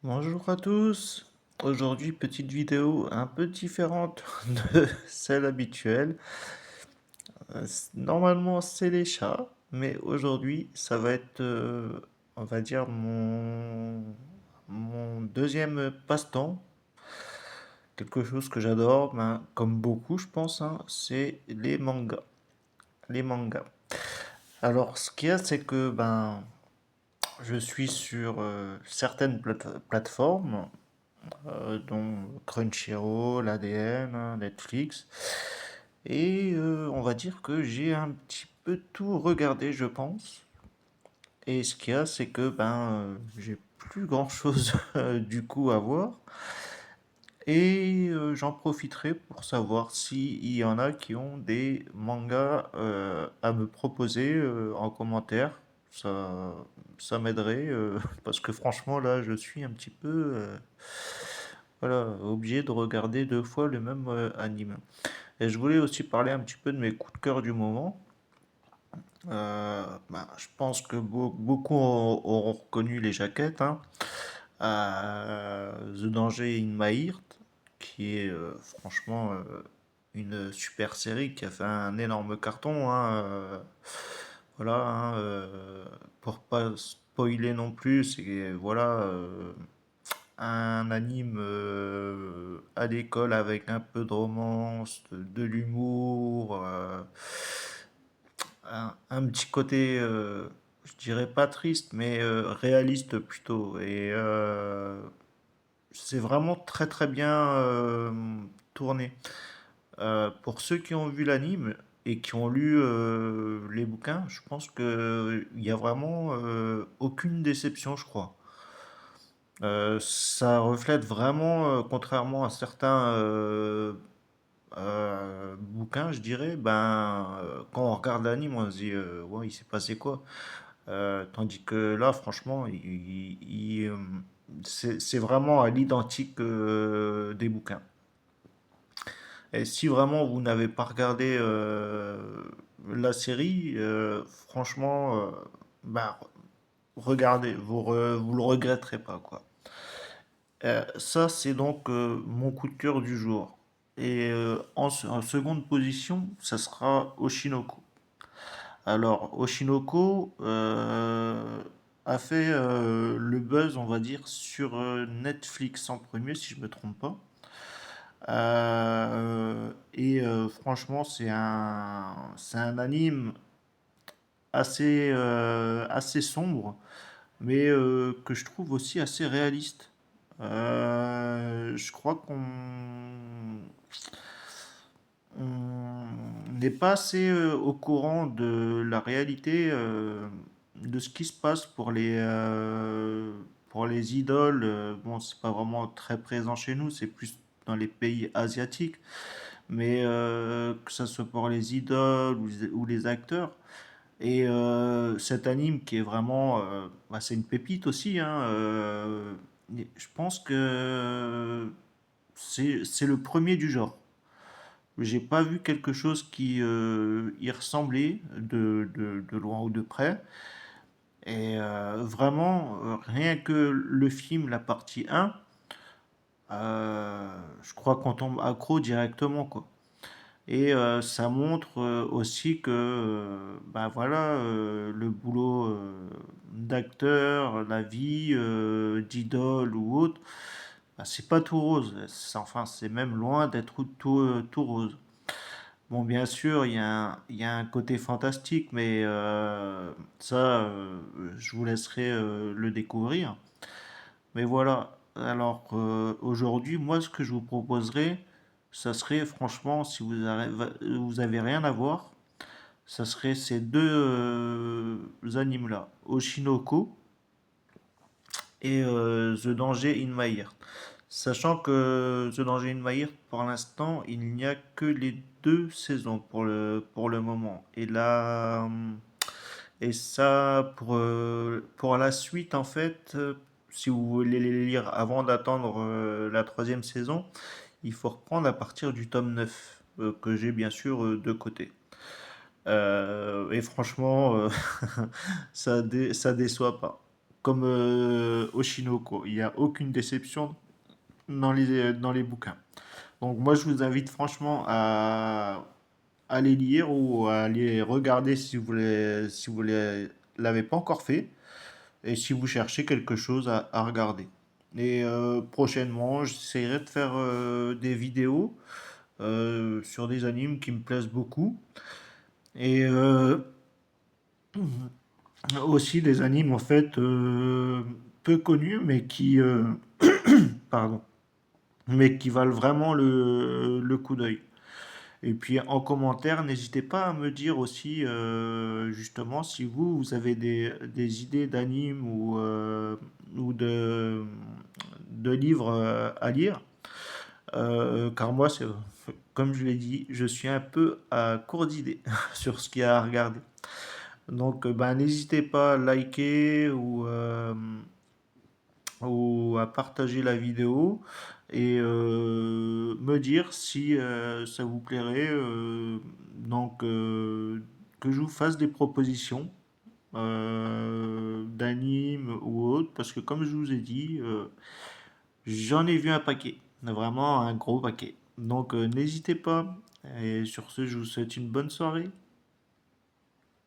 Bonjour à tous. Aujourd'hui, petite vidéo un peu différente de celle habituelle. Normalement, c'est les chats, mais aujourd'hui, ça va être, on va dire, mon deuxième passe-temps. Quelque chose que j'adore, ben, comme beaucoup, je pense, hein, c'est les mangas. Les mangas. Alors, ce qu'il y a, c'est que ben, je suis sur certaines plateformes dont Crunchyroll, ADN, hein, Netflix. Et on va dire que j'ai un petit peu tout regardé, je pense. Et ce qu'il y a, c'est que j'ai plus grand-chose du coup à voir. Et j'en profiterai pour savoir s'il y en a qui ont des mangas à me proposer en commentaire. Ça, ça m'aiderait parce que franchement là, je suis un petit peu voilà, obligé de regarder deux fois le même anime. Et je voulais aussi parler un petit peu de mes coups de cœur du moment. Je pense que beaucoup auront reconnu les jaquettes, hein. The Danger in My Heart, qui est franchement une super série qui a fait un énorme carton, hein. Voilà, hein, pour pas spoiler non plus, c'est voilà un anime à l'école avec un peu de romance, de l'humour, un petit côté, je dirais pas triste, mais réaliste plutôt. Et c'est vraiment très très bien tourné. Pour ceux qui ont vu l'anime et qui ont lu les bouquins, je pense qu'il y a vraiment aucune déception, je crois. Ça reflète vraiment, contrairement à certains bouquins, je dirais, quand on regarde l'anime, on se dit, ouais, il s'est passé quoi? Tandis que là, franchement, c'est vraiment à l'identique des bouquins. Et si vraiment vous n'avez pas regardé la série, franchement, bah, regardez, vous le regretterez pas, quoi. Ça, c'est donc mon coup de cœur du jour. Et en seconde position, ça sera Oshinoko. Alors, Oshinoko a fait le buzz, on va dire, sur Netflix en premier, si je me trompe pas. Franchement, c'est un anime assez sombre, mais que je trouve aussi assez réaliste. Je crois on n'est pas assez au courant de la réalité de ce qui se passe pour les idoles. Bon, c'est pas vraiment très présent chez nous, c'est plus dans les pays asiatiques, mais que ça soit pour les idoles ou les acteurs. Et cet anime qui est vraiment, c'est une pépite aussi, hein, je pense que c'est le premier du genre. J'ai pas vu quelque chose qui y ressemblait de loin ou de près. Et vraiment, rien que le film, la partie 1, je crois qu'on tombe accro directement, quoi. Et ça montre aussi que le boulot d'acteur, la vie d'idole ou autre, c'est pas tout rose. Enfin, c'est même loin d'être tout rose. Bon, bien sûr, il y a un côté fantastique, mais ça, je vous laisserai le découvrir. Mais voilà, alors aujourd'hui, moi, ce que je vous proposerais, ça serait franchement, si vous avez rien à voir, ça serait ces deux animes-là, Oshinoko et The Danger in My Heart. Sachant que The Danger in My Heart, pour l'instant, il n'y a que les deux saisons pour le moment. Et ça, pour la suite, en fait, si vous voulez les lire avant d'attendre la troisième saison, il faut reprendre à partir du tome 9 que j'ai bien sûr de côté. Et franchement, ça déçoit pas. comme Oshinoko. Il n'y a aucune déception dans les bouquins. Donc moi, je vous invite franchement à les lire ou à les regarder si vous l'avez pas encore fait et si vous cherchez quelque chose à regarder. Et prochainement, j'essaierai de faire des vidéos sur des animes qui me plaisent beaucoup et aussi des animes en fait peu connus pardon, mais qui valent vraiment le coup d'œil. Et puis en commentaire, n'hésitez pas à me dire aussi justement si vous avez des idées d'animes ou de livres à lire. Car moi, comme je l'ai dit, je suis un peu à court d'idées sur ce qu'il y a à regarder. Donc ben, n'hésitez pas à liker ou à partager la vidéo et me dire si ça vous plairait que je vous fasse des propositions d'animes ou autres parce que comme je vous ai dit j'en ai vu un paquet, vraiment un gros paquet. Donc n'hésitez pas et sur ce je vous souhaite une bonne soirée.